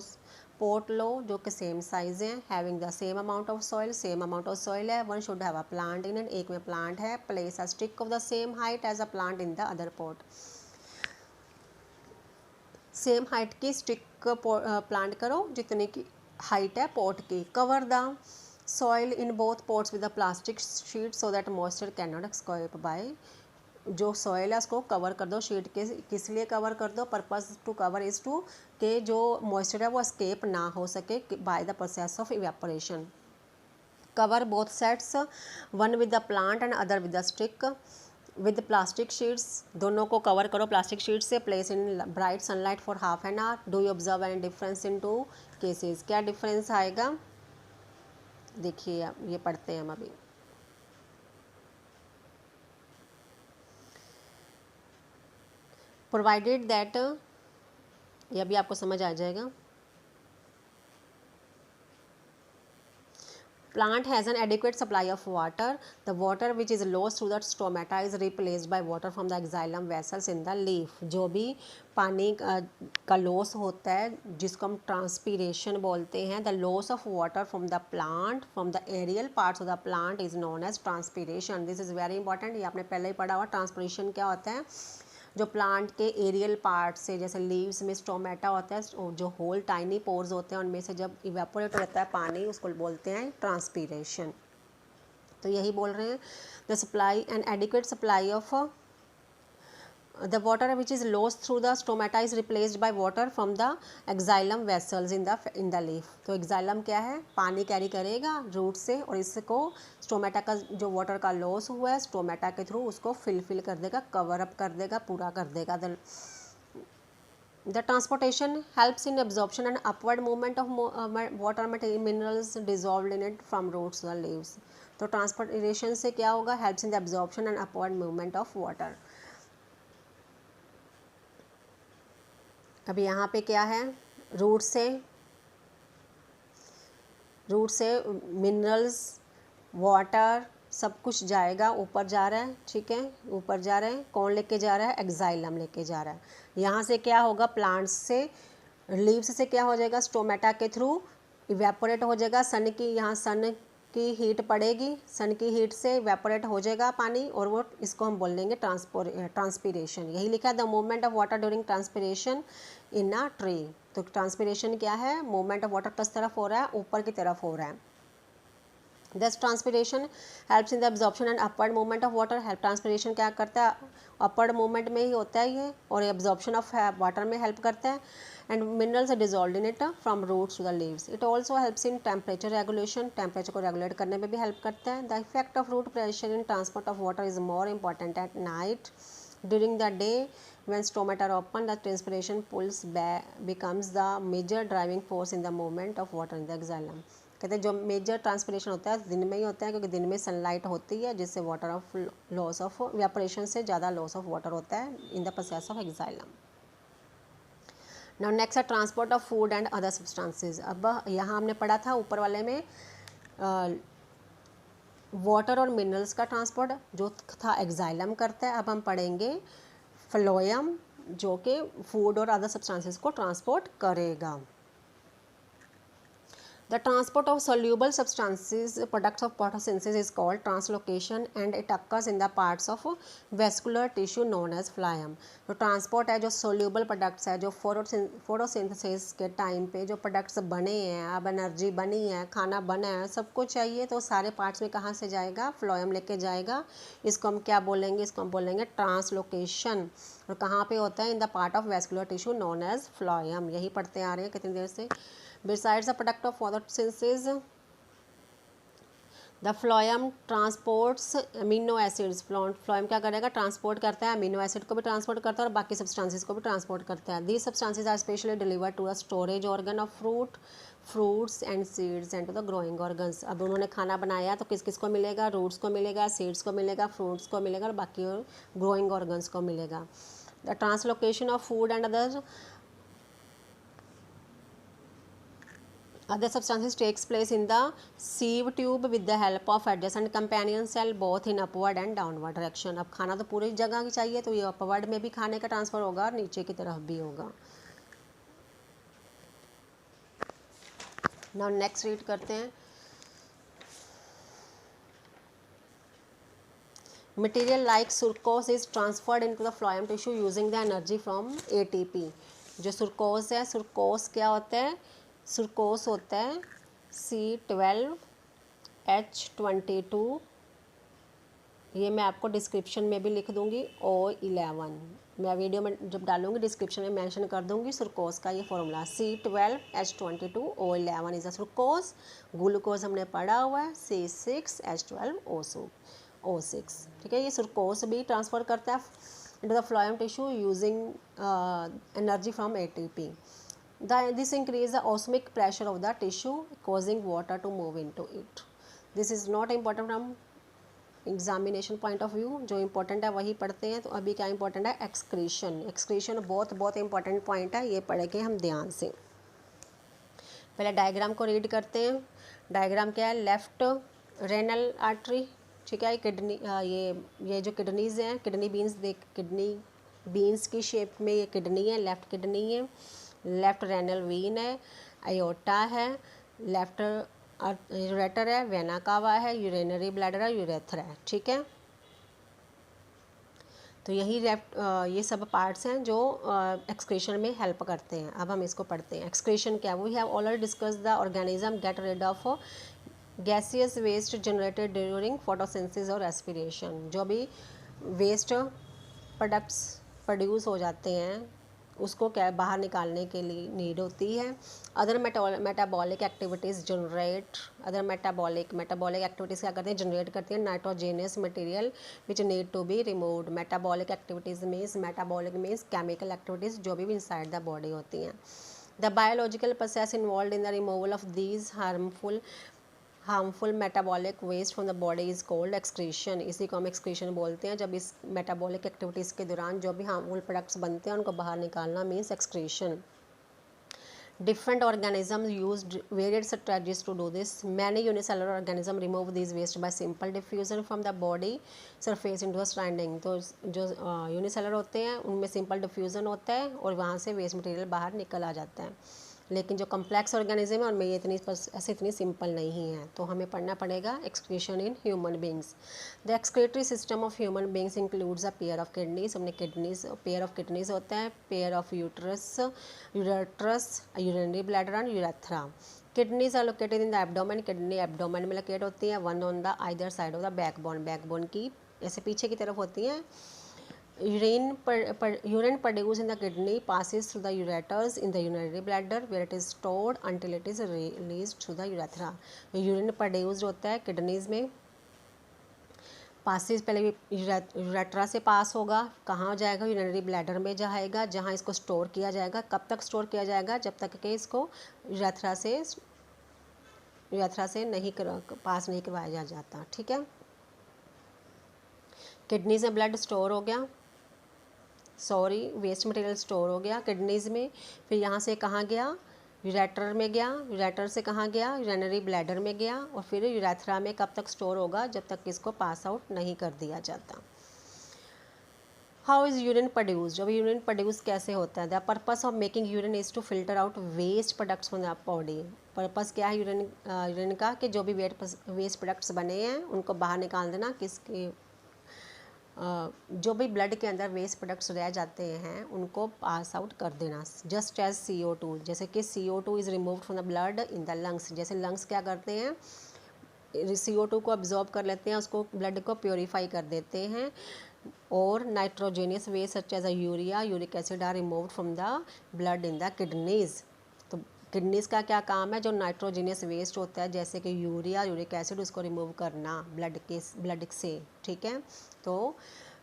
पोट लो जो कि सेम साइज हैं, having the same amount of soil, same amount of soil है। One should have a plant in it, एक में प्लांट है। Place a stick of the same height as a plant in the other pot. Same height की stick plant करो जितने की height है pot की। Cover the soil in both pots with a plastic sheet so that moisture can not escape by. जो soil है उसको cover कर दो शीट के। किस लिए कवर कर दो, purpose to cover is to के जो मॉइस्चर है वो एस्केप ना हो सके by the process of evaporation. Cover both sets, one with the plant and other with the stick. With plastic sheets, दोनों को कवर करो प्लास्टिक शीट से, place in bright sunlight for half an hour, do you observe any difference in two cases, क्या difference आएगा देखिए ये पढ़ते हैं हम अभी। प्रोवाइडेड दैट, ये अभी आपको समझ आ जाएगा। Plant has an adequate supply of water. The water which is lost through the stomata is replaced by water from the xylem vessels in the leaf. जो भी पानी का लॉस होता है जिसको हम ट्रांसपीरेशन बोलते हैं, the loss of water from the plant from the aerial parts of the plant is known as transpiration. This is very important. ये आपने पहले ही पढ़ा हुआ। ट्रांसपीरेशन क्या होता है, जो प्लांट के एरियल पार्ट से, जैसे लीव्स में स्टोमेटा होता है, जो होल टाइनी पोर्स होते हैं उनमें से जब इवेपोरेट होता है पानी, उसको बोलते हैं ट्रांसपीरेशन। तो यही बोल रहे हैं, the supply and adequate supply of the water which is lost through the stomata is replaced by water from the xylem vessels in the leaf. तो xylem क्या है, पानी कैरी करेगा रूट से और इसको स्टोमेटा का जो वाटर का लॉस हुआ है स्टोमेटा के थ्रू उसको फिल कर देगा, कवर अप कर देगा, पूरा कर देगा। The transportation helps in absorption and upward movement of water minerals dissolved in it from roots or leaves. तो ट्रांसपोर्टेशन से क्या होगा, helps in the absorption and upward movement of water. अभी यहाँ पे क्या है, रूट से मिनरल्स वाटर सब कुछ जाएगा, ऊपर जा रहा है, ठीक है, ऊपर जा रहे हैं। कौन लेके जा रहा है, एक्साइलम लेके जा रहा है। यहाँ से क्या होगा, प्लांट्स से लीव्स से क्या हो जाएगा, स्टोमेटा के थ्रू इवेपोरेट हो जाएगा। सन की यहाँ सन की हीट पड़ेगी, सन की हीट से इवेपोरेट हो जाएगा पानी और वो इसको हम बोल देंगे ट्रांसपीरेशन। यही लिखा है, the movement of water during transpiration in a tree. तो ट्रांसपीरेशन क्या है, मूवमेंट ऑफ वाटर किस तरफ हो रहा है, ऊपर की तरफ हो रहा है। दस transpiration helps in the absorption and upward movement of water. Help transpiration क्या करता है, अपवर्ड मूवमेंट में ही होता है ये, और एब्जॉर्प्शन ऑफ वाटर में हेल्प करता है। And minerals are dissolved in it from roots to the leaves. It also helps in temperature regulation, temperature को रेगुलेट करने में भी हेल्प करता है। The effect of root pressure in transport of water is more important at night. During the day, when stomata are open, the transpiration pulls back becomes the major driving force in the movement of water in the xylem. कहते हैं जो major transpiration होता है दिन में ही होता है, क्योंकि दिन में सनलाइट होती है जिससे water of loss of evaporation से ज़्यादा लॉस ऑफ वाटर होता है in the process of xylem. Now next है transport of food and other substances. अब यहाँ हमने पढ़ा था ऊपर वाले में वाटर और मिनरल्स का ट्रांसपोर्ट जो था एक्साइलम करता है। अब हम पढ़ेंगे फ्लोएम जो कि फूड और अदर सब्सटेंसेस को ट्रांसपोर्ट करेगा। The transport of soluble substances, products of photosynthesis, is called translocation and it occurs in the parts of vascular tissue known as phloem. तो ट्रांसपोर्ट है जो soluble products है, जो फोटोसिंथेसिस के time पे जो प्रोडक्ट्स बने हैं, अब एनर्जी बनी है, खाना बना है, सब कुछ चाहिए, तो सारे पार्ट्स में कहाँ से जाएगा, फ्लोएम लेके जाएगा। इसको हम क्या बोलेंगे, इसको हम बोलेंगे ट्रांसलोकेशन। और कहाँ पे होता है, in the part of vascular tissue known as phloem. यही पढ़ते आ रहे हैं कितनी देर से। Besides the product of photosynthesis, the phloem transports amino acids. Phloem क्या करेगा, ट्रांसपोर्ट करता है, अमीनो एसिड को भी ट्रांसपोर्ट करता है और बाकी सब्सटेंसेस को भी ट्रांसपोर्ट करता है। These substances are specially delivered to the storage organ of fruits and seeds and to the growing organs. अब उन्होंने खाना बनाया तो किस किस को मिलेगा, रूट्स को मिलेगा, सीड्स को मिलेगा, फ्रूट्स को मिलेगा और बाकी ग्रोइंग ऑर्गन्स को मिलेगा। The translocation of food and other substances takes place in the sieve tube with the help of adjacent companion cell both in upward and downward direction. अब खाना तो पूरी जगह की चाहिए, तो ये अपवर्ड में भी खाने का ट्रांसफ़र होगा और नीचे की तरफ भी होगा। नाउ नेक्स्ट रीड करते हैं। Material like sucrose is transferred into the phloem tissue using the energy from ATP. जो सुरकोस है, सुरकोस क्या होता है, सुरकोस होता है C12H22। ये मैं आपको डिस्क्रिप्शन में भी लिख दूंगी। O11 मैं वीडियो में जब डालूंगी डिस्क्रिप्शन में मेंशन कर दूंगी सुरकोस का ये formula. C12H22 O11 is a sucrose. Glucose हमने पढ़ा हुआ है C6H12O2। O6, ठीक है। ये सुरकोस भी ट्रांसफ़र करता है into the phloem tissue using energy from ATP. This increase the osmic pressure of the tissue causing water to move into it. This is not important from examination point of view, जो important है वही पढ़ते हैं। तो अभी क्या important है, excretion. Excretion बहुत बहुत इंपॉर्टेंट पॉइंट है, ये पढ़ेंगे हम ध्यान से। पहले डायग्राम को रीड करते हैं। डायग्राम क्या है, लेफ्ट रेनल आर्टरी, ठीक है। किडनी, ये जो किडनीज हैं, किडनी बीन्स, किडनी बीन्स की शेप में ये किडनी है, लेफ्ट किडनी है। लेफ्ट रेनल वीन है, अयोटा है, लेफ्ट यूरेटर है, वेना कावा है, यूरिनरी ब्लैडर है, यूरेथ्रा है, ठीक है। तो यही ये सब पार्ट्स हैं जो एक्सक्रीशन में हेल्प करते हैं। अब हम इसको पढ़ते हैं। एक्सक्रीशन क्या, we have already discuss the organism get rid of gaseous waste generated during photosynthesis और रेस्पिरेशन। जो भी वेस्ट प्रोडक्ट्स प्रोड्यूस हो जाते हैं उसको क्या बाहर निकालने के लिए नीड होती है। Other metabolic activities generate, other metabolic activities क्या करते हैं, जनरेट करती हैं nitrogenous material which need to be removed. Metabolic means chemical activities जो भी इनसाइड द बॉडी होती हैं। The biological process involve in the removal of these harmful metabolic waste from the body is called excretion. इसी को हम excretion बोलते हैं। जब इस मेटाबॉलिक एक्टिविटीज़ के दौरान जो भी हार्मफुल प्रोडक्ट्स बनते हैं उनको बाहर निकालना means excretion. Different organisms use various strategies to do this. Many unicellular organisms remove these waste by simple diffusion from the body surface into a surrounding. तो जो यूनिसेलर होते हैं उनमें सिंपल डिफ्यूज़न होता है और वहाँ से वेस्ट मटेरियल बाहर निकल आ जाता है। लेकिन जो कम्प्लेक्स ऑर्गेनिज्म है उनमें ये इतनी सिंपल नहीं है। तो हमें पढ़ना पड़ेगा excretion in human beings. The excretory system of human beings includes a pair of kidneys. हमने पेयर ऑफ किडनीज होता है, pair of ureters, urinary bladder and urethra. Kidneys are located in the abdomen. Kidney abdomen में locate होती है, one on the either side of the backbone की ऐसे पीछे की तरफ होती हैं। Urine produced in the kidney passes through the ureters in the urinary bladder where it is stored until it is released to the urethra. Urine produce होता है kidneys में, पासिस पहले यूरेट्रा से पास होगा, कहाँ जाएगा, यूरिनरी ब्लैडर में जाएगा जहाँ इसको स्टोर किया जाएगा। कब तक स्टोर किया जाएगा, जब तक कि इसको यूरेथ्रा से पास नहीं करवाया जाता, ठीक है। किडनीज में ब्लड स्टोर हो गया, वेस्ट मटेरियल स्टोर हो गया किडनीज़ में। फिर यहाँ से कहाँ गया, यूरेटर में गया, यूरेटर से कहाँ गया, यूरिनरी ब्लैडर में गया, और फिर यूरेथ्रा में कब तक स्टोर होगा, जब तक इसको पास आउट नहीं कर दिया जाता। हाउ इज़ यूरिन प्रोड्यूस, जब यूरिन प्रोड्यूस कैसे होता है। The purpose of making urine is to filter out waste products from the body. Purpose क्या है यूरिन का, कि जो भी वेस्ट प्रोडक्ट्स बने हैं उनको बाहर निकाल देना। किसके जो भी ब्लड के अंदर वेस्ट प्रोडक्ट्स रह जाते हैं उनको पास आउट कर देना। जस्ट एज CO2, जैसे कि CO2 is removed from the blood in the lungs. जैसे लंग्स क्या करते हैं, CO2 को अब्जॉर्ब कर लेते हैं, उसको ब्लड को प्योरीफाई कर देते हैं। और nitrogenous waste such as urea, uric acid are removed from the blood in the kidneys. तो किडनीज़ का क्या काम है, जो नाइट्रोजेनियस वेस्ट होता है जैसे कि यूरिया, यूरिक एसिड, उसको रिमूव करना ब्लड से, ठीक है। तो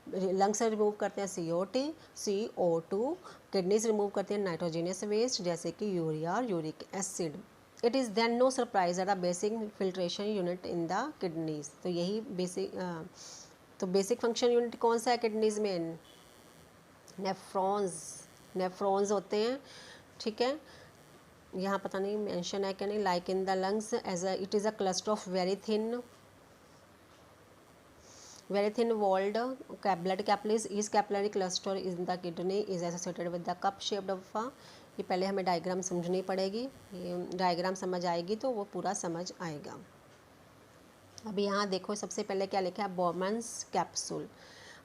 लंग्स से रिमूव करते हैं CO2, किडनीज रिमूव करते हैं नाइट्रोजेनियस वेस्ट जैसे कि यूरिया और uric acid. It is then no surprise that the basic filtration unit in the kidneys. तो यही बेसिक फंक्शन यूनिट कौन सा है किडनीज में, नेफ्रॉन्स होते हैं, ठीक है। यहाँ पता नहीं मेंशन है कि नहीं। Like in the lungs as it is a cluster of very thin walled blood capillaries. Each capillary cluster in the kidney is associated with the cup shaped of ये पहले हमें डायग्राम समझनी पड़ेगी। ये डायग्राम समझ आएगी तो वो पूरा समझ आएगा। अभी यहाँ देखो सबसे पहले क्या लिखा है, बॉमन्स कैप्सूल।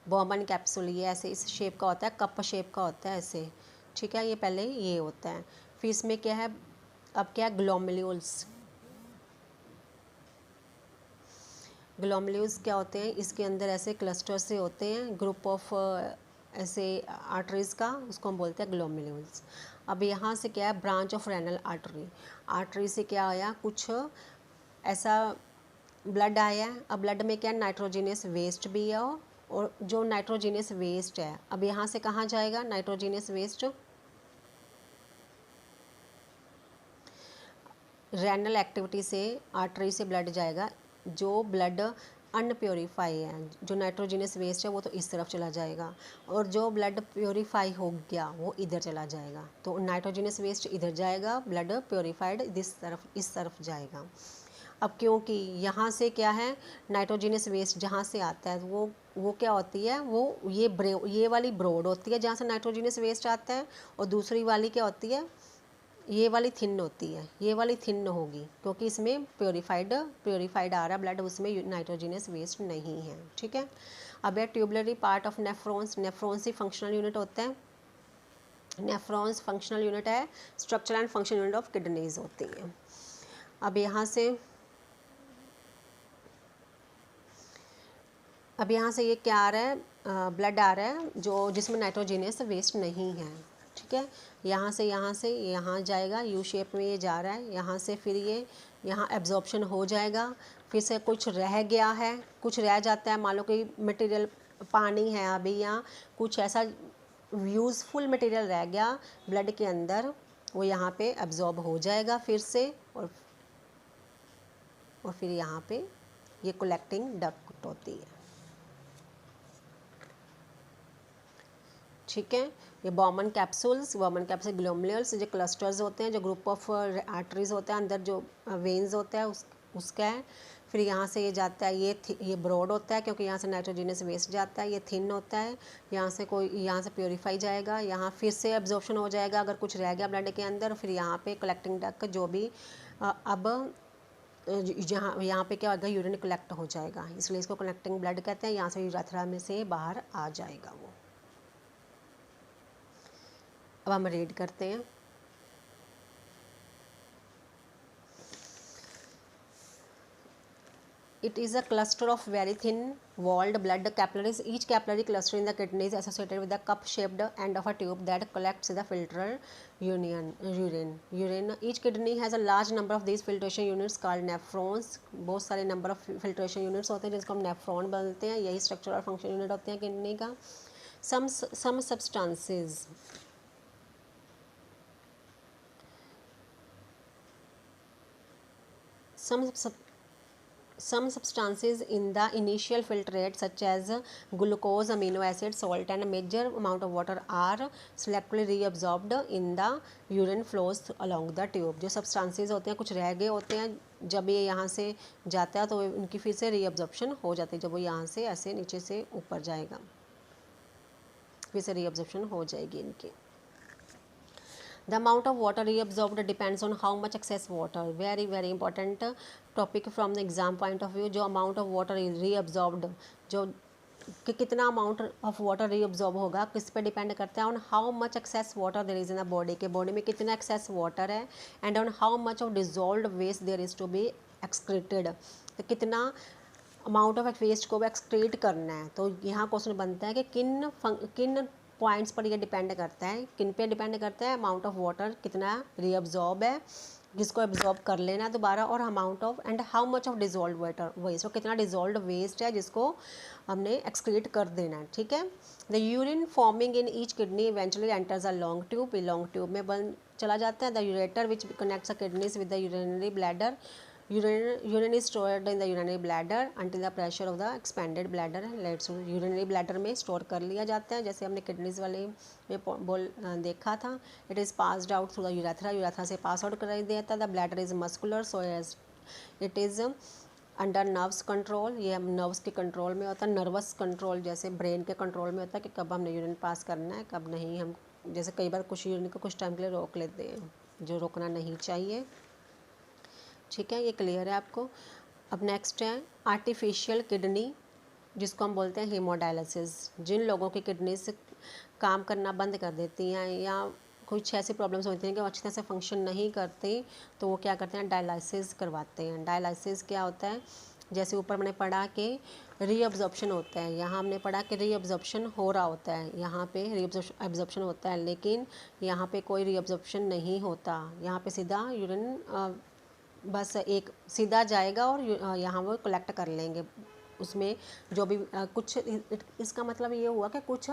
बॉमन कैप्सूल ये ऐसे इस शेप का होता है, कप शेप का होता है ऐसे, ठीक है। ये पहले ये होता है। फिर इसमें क्या है, अब क्या है, ग्लोमेरुल्स क्या होते हैं, इसके अंदर ऐसे क्लस्टर से होते हैं, ग्रुप ऑफ ऐसे आर्टरीज़ का, उसको हम बोलते हैं ग्लोमेरुल्स। अब यहाँ से क्या है, ब्रांच ऑफ रेनल आर्टरी से क्या आया, कुछ ऐसा ब्लड आया है, अब ब्लड में क्या नाइट्रोजीनियस वेस्ट भी है, और जो नाइट्रोजीनियस वेस्ट है अब यहाँ से कहाँ जाएगा नाइट्रोजीनियस वेस्ट, रेनल एक्टिविटी से आर्टरी से ब्लड जाएगा, जो ब्लड अनप्योरीफाई है, जो नाइट्रोजीनियस वेस्ट है वो तो इस तरफ चला जाएगा, और जो ब्लड प्योरीफाई हो गया वो इधर चला जाएगा। तो नाइट्रोजीनियस वेस्ट इधर जाएगा, ब्लड प्योरीफाइड इस तरफ जाएगा। अब क्योंकि यहाँ से क्या है नाइट्रोजीनियस वेस्ट जहाँ से आता है वो क्या होती है, वो ये वाली ब्रॉड होती है जहाँ से नाइट्रोजीनियस वेस्ट आता है, और दूसरी वाली क्या होती है, ये वाली थिन होती है, ये वाली थिन होगी क्योंकि इसमें प्योरीफाइड आ रहा है ब्लड, उसमें नाइट्रोजीनियस वेस्ट नहीं है। ठीक है। अब है tubular part of nephrons, nephrons ही फंक्शनल यूनिट होता है, नेफ्रॉन्स फंक्शनल यूनिट है, structure and function unit of kidneys होती हैं। अब यहाँ से ये क्या आ रहा है, ब्लड आ रहा है जो जिसमें नाइट्रोजीनियस वेस्ट नहीं है। ठीक है। यहाँ से यहाँ जाएगा, यू शेप में ये जा रहा है, यहाँ से फिर ये यहाँ एब्जॉर्प्शन हो जाएगा, फिर से कुछ रह गया है, कुछ रह जाता है, मान लो कि मटेरियल पानी है अभी, यहाँ कुछ ऐसा यूज़फुल मटेरियल रह गया ब्लड के अंदर, वो यहाँ पे एब्जॉर्ब हो जाएगा फिर से, और फिर यहाँ पे ये कलेक्टिंग डक्ट होती है। ठीक है। ये बॉमन कैप्सूल ग्लोमेरुलस जो क्लस्टर्स होते हैं, जो ग्रुप ऑफ आर्टरीज होते हैं, अंदर जो वेन्स होता है उसका है। फिर यहाँ से ये जाता है, ये ब्रॉड होता है क्योंकि यहाँ से नाइट्रोजीनियस वेस्ट जाता है, ये थिन होता है, यहाँ से प्योरीफाई जाएगा, यहाँ फिर से एब्जॉर्प्शन हो जाएगा अगर कुछ रह गया ब्लड के अंदर, फिर यहाँ पे कलेक्टिंग डक्ट जो भी अब यहाँ पे क्या होगा, यूरिन कलेक्ट हो जाएगा, इसलिए इसको कलेक्टिंग ब्लड कहते हैं। यहाँ से यूरेथ्रा में से बाहर आ जाएगा वो। अब हम रीड करते हैं। It is a cluster of very thin walled blood capillaries. Each capillary cluster in the kidney is associated with the cup-shaped end of a tube that collects the filter urine. Each kidney has a large number of these filtration units called nephrons. बहुत सारे number of filtration units होते हैं जिसको हम nephron बोलते हैं, यही structure और function unit होते हैं किडनी का। Some substances Some substances in the initial filtrate such as glucose, amino acid, salt and a major amount of water are selectively reabsorbed in the urine flows along the tube. जो substances होते हैं कुछ रह गए होते हैं, जब ये यहाँ से जाता है तो इनकी फिर से reabsorption हो जाती है, जब वो यहाँ से ऐसे नीचे से ऊपर जाएगा फिर से reabsorption हो जाएगी इनकी। The amount of water reabsorbed depends on how much excess water. Very very important topic from the exam point of view. जो amount of water reabsorbed, जो कि कितना अमाउंट ऑफ वाटर रीअब्जॉर्ब होगा किस पे डिपेंड करता है, on how much excess water there is in the body, के बॉडी में कितना एक्सेस वाटर है, and on how much of dissolved waste there is to be excreted, तो कितना अमाउंट ऑफ वेस्ट को एक्सक्रीट करना है। तो यहाँ क्वेश्चन बनता है कि किन पॉइंट्स पर ये डिपेंड करता है, किन पे डिपेंड करता है, अमाउंट ऑफ वाटर कितना रीअब्जॉर्ब है जिसको एब्जॉर्ब कर लेना है दोबारा, और amount of and how much of dissolve water waste, और कितना डिजॉल्व वेस्ट है जिसको हमने एक्सक्रीट कर देना है। ठीक है। The urine forming in each kidney eventually enters a long tube में बन चला जाता है। The ureter which connects the kidneys with the urinary bladder, urine is stored in the urinary bladder until the pressure of the expanded bladder leads to urinary bladder में store कर लिया जाता है, जैसे हमने किडनीज वाले में देखा था। It is passed out through the urethra से पास आउट कर दिया था। The bladder is muscular so as it is under nerves control, ये नर्व्स के कंट्रोल में होता है, नर्वस कंट्रोल जैसे ब्रेन के कंट्रोल में होता है कि कब हमने यूरिन पास करना है कब नहीं। हम जैसे कई बार कुछ यूरिन को कुछ टाइम के लिए रोक लेते हैं, जो रोकना नहीं चाहिए। ठीक है, ये क्लियर है आपको। अब नेक्स्ट है आर्टिफिशियल किडनी, जिसको हम बोलते हैं हीमोडायलिसिस। जिन लोगों की किडनी से काम करना बंद कर देती हैं या कुछ ऐसी प्रॉब्लम्स होती हैं कि वो अच्छी तरह से फंक्शन नहीं करती, तो वो क्या करते हैं, डायलिसिस करवाते हैं। डायलिसिस क्या होता है, जैसे ऊपर मैंने पढ़ा कि रीअब्जॉर्प्शन होता है, यहाँ हमने पढ़ा कि रीअब्जॉर्प्शन हो रहा होता है, यहाँ पे रीअब्जॉर्प्शन होता है, लेकिन यहाँ पे कोई रीअब्जॉर्प्शन नहीं होता, यहाँ पे सीधा यूरिन बस एक सीधा जाएगा और यहाँ वो कलेक्ट कर लेंगे। उसमें जो भी कुछ इसका मतलब ये हुआ कि कुछ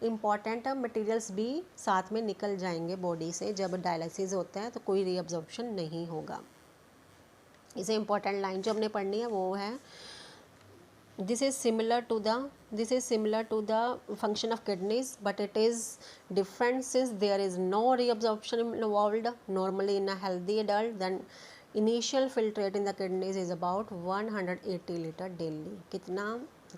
इम्पॉर्टेंट मटेरियल्स भी साथ में निकल जाएंगे बॉडी से। जब डायलिसिस होता है तो कोई रीअब्जॉर्प्शन नहीं होगा। इसे इम्पॉर्टेंट लाइन जो हमने पढ़नी है वो है, this is similar to the function of kidneys, but it is different since there is no reabsorption involved. Normally in a healthy adult, then initial filtrate in the kidneys is about 180 litre daily. कितना,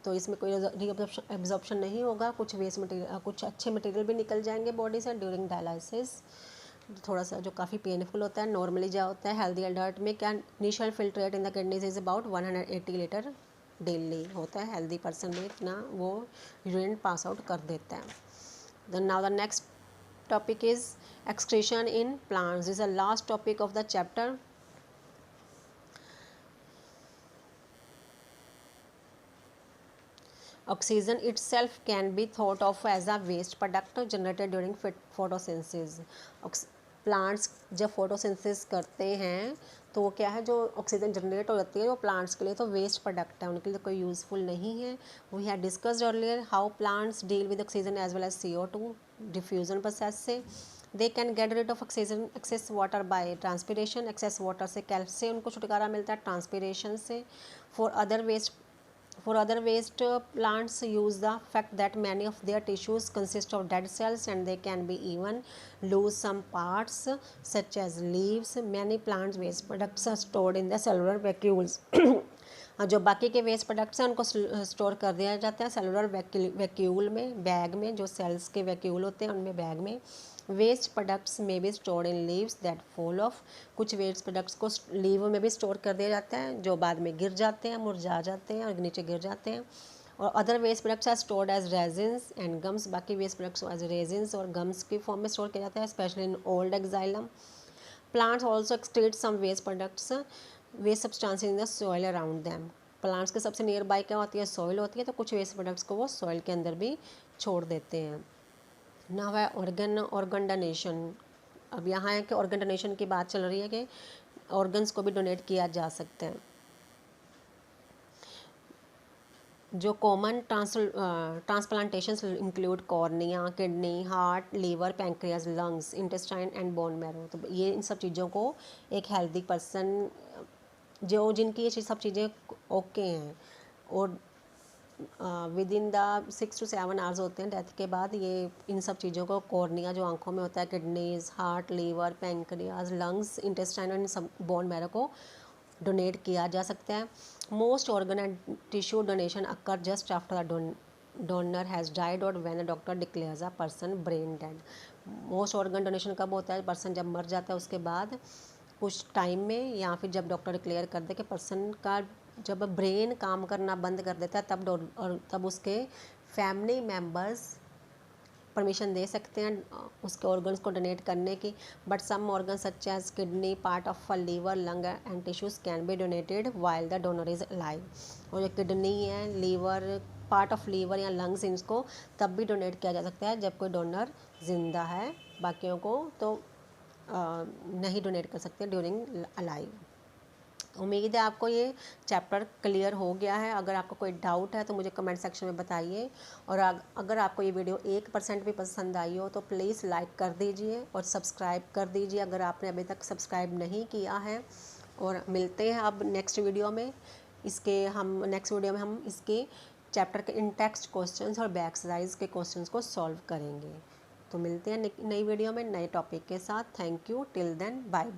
तो इसमें कोई reabsorption नहीं होगा, कुछ waste material, कुछ अच्छे material भी निकल जाएंगे बॉडी से ड्यूरिंग डायलिसिस, थोड़ा सा जो काफ़ी पेनफुल होता है। नॉर्मली क्या होता है हेल्दी अडल्ट में, क्या initial filtrate in the kidneys is about 180 litre daily होता है। हेल्दी पर्सन में इतना वो यूरिन पास आउट कर देता है। Then now the next topic is excretion in plants, is the last topic of the chapter. Oxygen itself can be thought of as a waste product generated during photosynthesis. Plants जब photosynthesis करते हैं तो वो क्या है, जो oxygen generate हो जाती है वो प्लांट्स के लिए तो वेस्ट प्रोडक्ट है, उनके लिए कोई यूज़फुल नहीं है। We have discussed earlier how plants deal with oxygen as well as CO2 diffusion process से। They can get rid of oxygen excess water by transpiration, excess water से से उनको छुटकारा मिलता है ट्रांसपीरेशन से। For other waste, plants use the fact that many of their tissues consist of dead cells and they can be even lose some parts such as leaves. Many plants waste products are stored in the cellular vacuoles. जो बाकी के waste products हैं उनको store कर दिया जाता है cellular vacuole में, बैग में, जो सेल्स के वैक्यूल होते हैं उनमें, बैग में। वेस्ट प्रोडक्ट्स में भी store in leaves that fall of, कुछ वेस्ट प्रोडक्ट्स को लीव में भी स्टोर कर दिया जाता है जो बाद में गिर जाते हैं, मुरझा जाते हैं और नीचे गिर जाते हैं। और other waste products are stored as resins and gums, बाकी वेस्ट प्रोडक्ट्स एज रेजिन्स और गम्स की फॉर्म में स्टोर किया जाता है, especially in old xylem. Plants also excrete some waste products, waste substances in the soil around them. Plants के सबसे near by क्या होती है, सॉइल होती है, तो कुछ वेस्ट प्रोडक्ट्स को वो सॉइल के अंदर भी छोड़ देते हैं। नाउ है ऑर्गन डोनेशन। अब यहाँ है कि ऑर्गन डोनेशन की बात चल रही है कि ऑर्गन्स को भी डोनेट किया जा सकता है। जो common transplantations include cornea, kidney, heart, liver, pancreas, lungs, intestine and bone marrow. तो ये इन सब चीज़ों को एक हेल्दी पर्सन जो जिनकी ये सब चीज़ें ओके हैं और with in the 6 to 7 hours होते हैं डेथ के बाद, ये इन सब चीज़ों को, कॉर्निया जो आंखों में होता है, kidneys, heart, liver, pancreas, lungs, intestine और इन सब बोन मैरो को डोनेट किया जा सकता है। Most organ and tissue donation occur just after the donor has died और when the doctor declares a person brain dead. Most organ donation कब होता है, पर्सन जब मर जाता है उसके बाद कुछ टाइम में, या फिर जब डॉक्टर डिक्लेयर कर दे कि पर्सन का जब ब्रेन काम करना बंद कर देता है तब उसके फैमिली मेम्बर्स परमिशन दे सकते हैं उसके ऑर्गन्स को डोनेट करने की। But some organ such as kidney, part of a liver, lung and tissues can be donated while the donor is alive. और जो किडनी है, लीवर, पार्ट ऑफ लीवर या लंग्स, इनको तब भी डोनेट किया जा सकता है जब कोई डोनर जिंदा है, बाकियों को तो नहीं डोनेट कर सकते ड्यूरिंग अलाइव। उम्मीद है आपको ये चैप्टर क्लियर हो गया है। अगर आपको कोई डाउट है तो मुझे कमेंट सेक्शन में बताइए, और अगर आपको ये वीडियो 1% भी पसंद आई हो तो प्लीज़ लाइक कर दीजिए और सब्सक्राइब कर दीजिए अगर आपने अभी तक सब्सक्राइब नहीं किया है। और मिलते हैं अब नेक्स्ट वीडियो में। नेक्स्ट वीडियो में हम इसके चैप्टर के इन टेक्स्ट क्वेश्चंस और बैक एक्सरसाइज के क्वेश्चंस को सॉल्व करेंगे। तो मिलते हैं नई वीडियो में नए टॉपिक के साथ। Thank you, till then, bye bye.